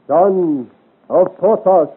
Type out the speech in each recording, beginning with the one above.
Son of Porthos.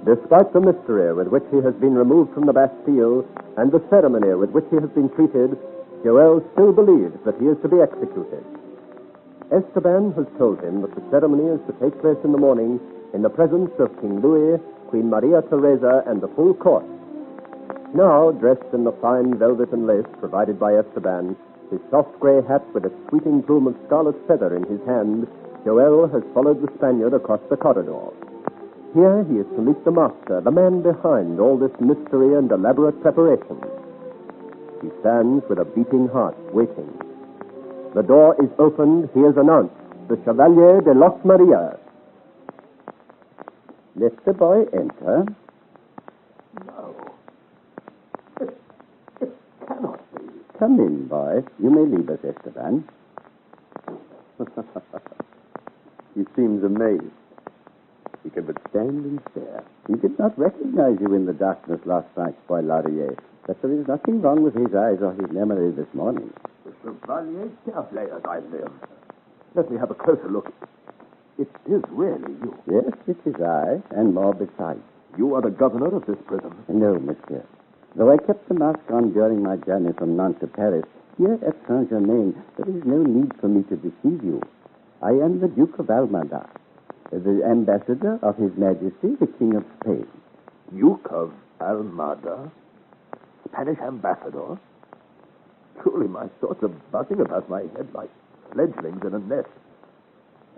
Despite the mystery with which he has been removed from the Bastille and the ceremony with which he has been treated, Joel still believes that he is to be executed. Esteban has told him that the ceremony is to take place in the morning in the presence of King Louis, Queen Maria Theresa, and the full court. Now, dressed in the fine velvet and lace provided by Esteban, his soft gray hat with a sweeping plume of scarlet feather in his hand, Joel has followed the Spaniard across the corridor. Here he is to meet the master, the man behind all this mystery and elaborate preparation. He stands with a beating heart, waiting. The door is opened. He is announced, the Chevalier de Los Marias. Let the boy enter. No. It cannot be. Come in, boy. You may leave us, Esteban. He seems amazed. He can but stand and stare. He did not recognize you in the darkness last night, Boy Laurier, but there is nothing wrong with his eyes or his memory this morning. The Chevalier Careflay, as I live. Let me have a closer look. It is really you. Yes, it is I, and more besides. You are the governor of this prison. No, monsieur. Though I kept the mask on during my journey from Nantes to Paris, here at Saint-Germain, there is no need for me to deceive you. I am the Duke of Almada, the ambassador of His Majesty, the King of Spain. Duke of Almada? Spanish ambassador? Truly, my thoughts are buzzing about my head like fledglings in a nest.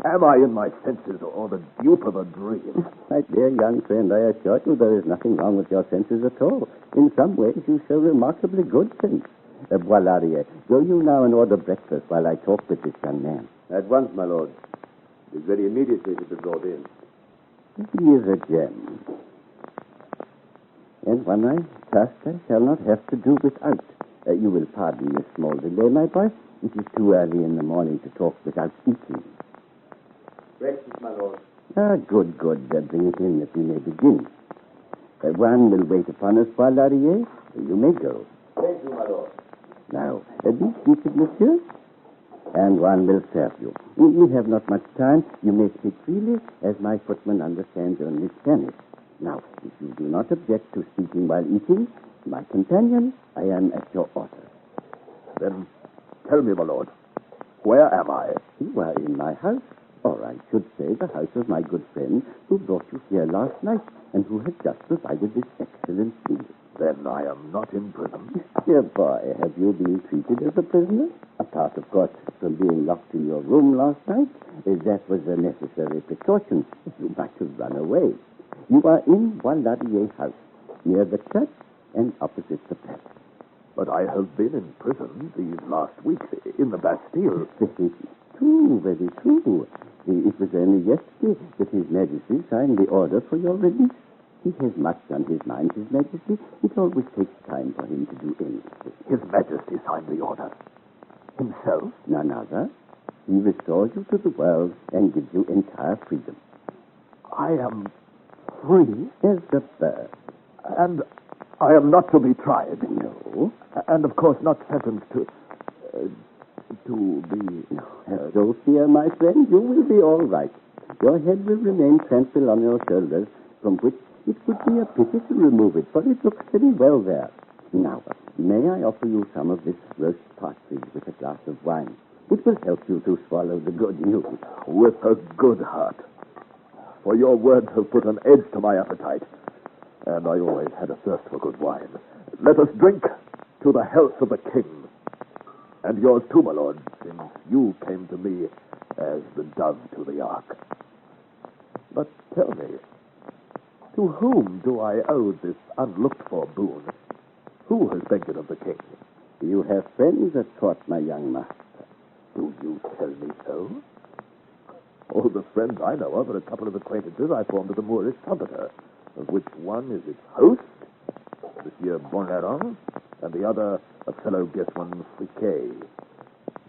Am I in my senses or the dupe of a dream? My dear young friend, I assure you there is nothing wrong with your senses at all. In some ways, you show remarkably good sense. Bois Laurier, go you now and order breakfast while I talk with this young man. At once, my lord. It is very immediately to be brought in. He is a gem. And when I thirst, I shall not have to do without. You will pardon this small delay, my boy. It is too early in the morning to talk without eating. Breakfast, my lord. Good. Bring it in that we may begin. One will wait upon us, Bois Laurier. You may go. Thank you, my lord. Now, be seated, monsieur. And one will serve you. We have not much time. You may speak freely, as my footman understands only Spanish. Now, if you do not object to speaking while eating, my companion, I am at your order. Then tell me, my lord, where am I? You are in my house, or I should say the house of my good friend who brought you here last night and who had just provided this excellent meal. Then I am not in prison. Dear boy, have you been treated as a prisoner? Apart, of course, from being locked in your room last night, that was a necessary precaution. You might have run away. You are in Bois Laurier's house, near the church and opposite the palace. But I have been in prison these last weeks, in the Bastille. True, very true. It was only yesterday that His Majesty signed the order for your release. He has much on his mind, His Majesty. It always takes time for him to do anything. His Majesty signed the order. Himself? None other. He restores you to the world and gives you entire freedom. I am free? As a bird. And I am not to be tried? No. And, of course, not sentenced to be... No, have no fear, my friend. You will be all right. Your head will remain tranquil on your shoulders, from which it would be a pity to remove it, but it looks very well there. Now, may I offer you some of this roast partridge with a glass of wine? It will help you to swallow the good news. With a good heart. For your words have put an edge to my appetite, and I always had a thirst for good wine. Let us drink to the health of the king. And yours too, my lord, since you came to me as the dove to the ark. But tell me, to whom do I owe this unlooked-for boon? Who has begged it of the king? You have friends at court, my young master. Do you tell me so? Oh, the friends I know of are a couple of acquaintances I formed with the Moorish trumpeter, of which one is its host, Monsieur Bonneron, and the other a fellow guest, one Friquet.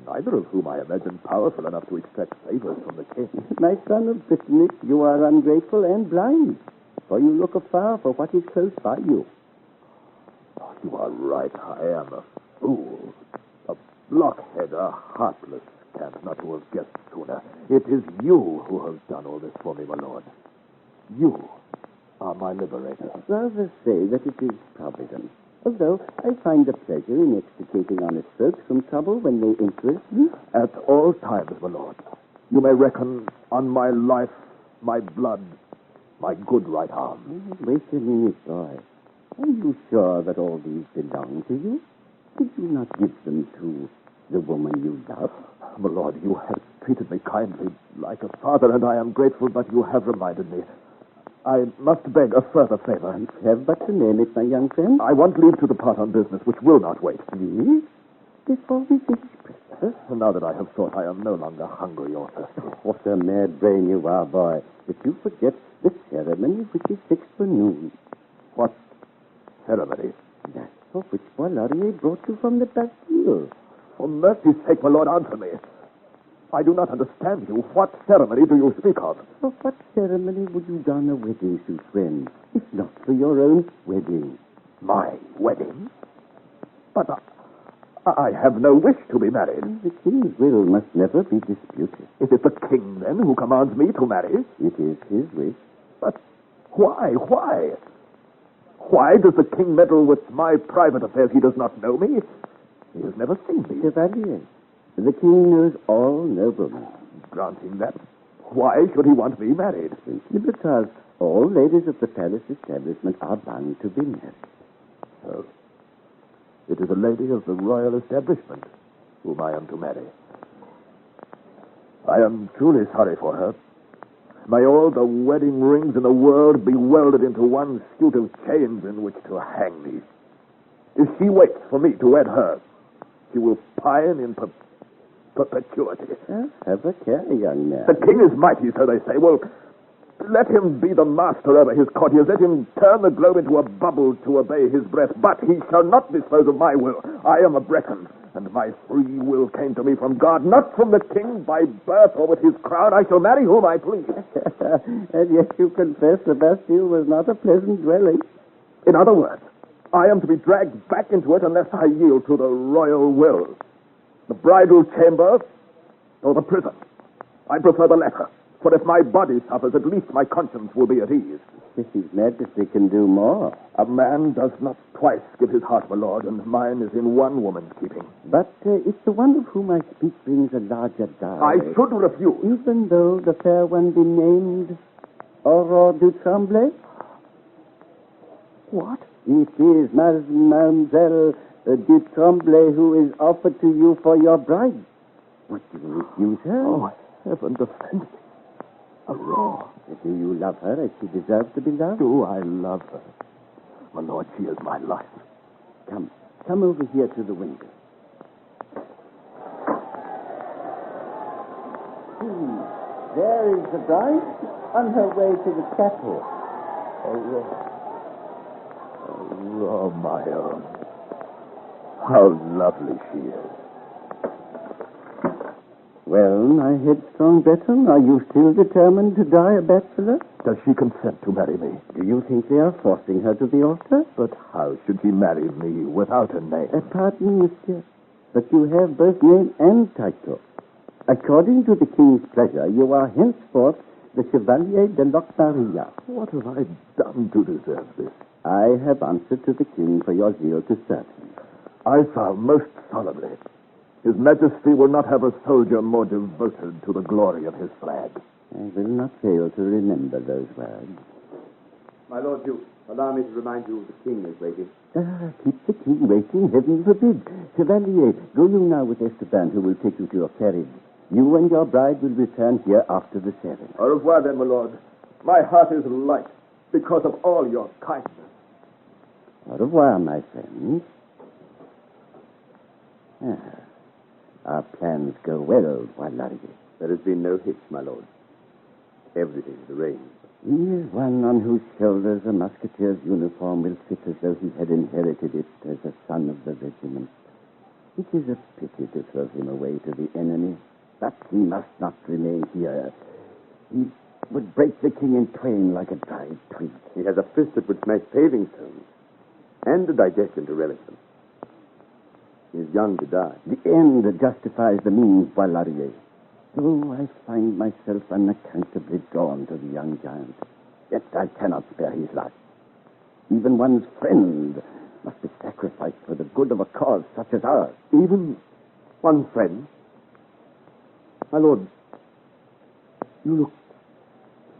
neither of whom I imagine powerful enough to extract favors from the king. My son of bitterness, you are ungrateful and blind, for you look afar for what is close by you. Oh, you are right. I am a fool. A blockhead, a heartless scamp, not to have guessed sooner. It is you who have done all this for me, my lord. You are my liberator. Rather say that it is Providence. Although I find a pleasure in extricating honest folks from trouble when they interest me. At all times, my lord, you may reckon on my life, my blood, my good right arm. Wait a minute, boy. Are you sure that all these belong to you? Did you not give them to the woman you love? My lord, you have treated me kindly, like a father, and I am grateful, but you have reminded me. I must beg a further favor. You have but to name it, my young friend. I want leave to depart on business, which will not wait. Please? Before we finish breakfast? Now that I have thought, I am no longer hungry or thirsty. What a mad brain you are, boy. But you forget the ceremony which is fixed for noon. What ceremony? That for which Laurier brought you from the Bastille. For mercy's sake, my lord, answer me. I do not understand you. What ceremony do you speak of? For what ceremony would you don a wedding suit, friend, if not for your own wedding? My wedding? But I have no wish to be married. The king's will must never be disputed. Is it the king, then, who commands me to marry? It is his wish. But why? Why? Why does the king meddle with my private affairs? He does not know me. He has never seen me. Chevalier, the king knows all noblemen. Granting that, why should he want me married? Simply because all ladies of the palace establishment are bound to be married. So, it is a lady of the royal establishment whom I am to marry. I am truly sorry for her. May all the wedding rings in the world be welded into one suit of chains in which to hang me. If she waits for me to wed her, she will pine in perpetuity. Have a care, young man. The king is mighty, so they say. Well, let him be the master over his courtiers. Let him turn the globe into a bubble to obey his breath. But he shall not dispose of my will. I am a Breton, and my free will came to me from God, not from the king by birth or with his crown. I shall marry whom I please. And yet you confess the Bastille was not a pleasant dwelling. In other words, I am to be dragged back into it unless I yield to the royal will. The bridal chamber or the prison. I prefer the latter. For if my body suffers, at least my conscience will be at ease. His Majesty can do more. A man does not twice give his heart, my lord, and mine is in one woman's keeping. But if the one of whom I speak brings a larger dowry... I should refuse. Even though the fair one be named Aurore du Tremblay? What? It is Mademoiselle du Tremblay who is offered to you for your bride. Would you refuse her? Oh, heaven defend me. Aurore. Do you love her as she deserves to be loved? Do I love her? My lord, she is my life. Come over here to the window. There is the bride on her way to the chapel. Aurore. Aurore, my own. How lovely she is. Well, my headstrong Breton, are you still determined to die a bachelor? Does she consent to marry me? Do you think they are forcing her to the altar? But how should she marry me without a name? Pardon, monsieur, but you have both name and title. According to the king's pleasure, you are henceforth the Chevalier de Locmaria. What have I done to deserve this? I have answered to the king for your zeal to serve him. I vow most solemnly, His Majesty will not have a soldier more devoted to the glory of his flag. I will not fail to remember those words. My Lord Duke, allow me to remind you the king is waiting. Keep the king waiting, heaven forbid. Chevalier, go you now with Esteban, who will take you to your carriage. You and your bride will return here after the ceremony. Au revoir, then, my lord. My heart is light because of all your kindness. Au revoir, my friend. Our plans go well, Laurier. There has been no hitch, my lord. Everything is arranged. He is one on whose shoulders a musketeer's uniform will fit as though he had inherited it as a son of the regiment. It is a pity to throw him away to the enemy, but he must not remain here. He would break the king in twain like a dried twig. He has a fist that would smash paving stones, and a digestion to relish them. He is young to die. The end justifies the means, Boilarier. Oh, I find myself unaccountably drawn to the young giant. Yet I cannot spare his life. Even one's friend must be sacrificed for the good of a cause such as ours. Even one friend? My lord, you look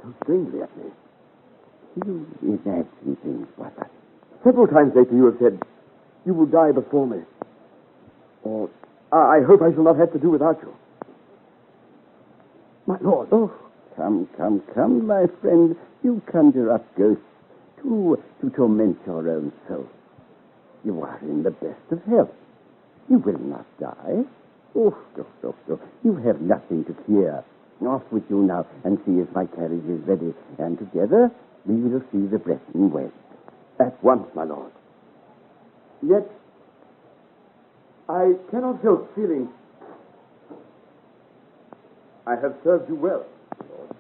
so strangely at me. You imagine things, Boilarier. Several times lately you have said, you will die before me. Or, I hope I shall not have to do without you. My lord. Oh, come, my friend. You conjure up ghosts to torment your own soul. You are in the best of health. You will not die. Oh. You have nothing to fear. Off with you now and see if my carriage is ready. And together we will see the Breton wed. At once, my lord. Yet, I cannot help feeling I have served you well, Lord.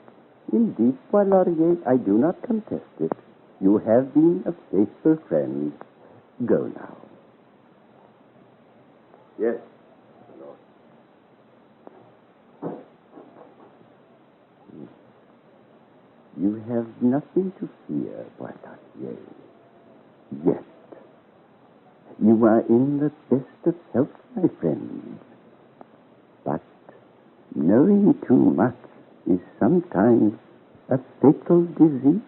Indeed, Boilarier, I do not contest it. You have been a faithful friend. Go now. Yes, my lord. You have nothing to fear, Porthos. Yet, you are in the best of health, my friend. But knowing too much is sometimes a fatal disease.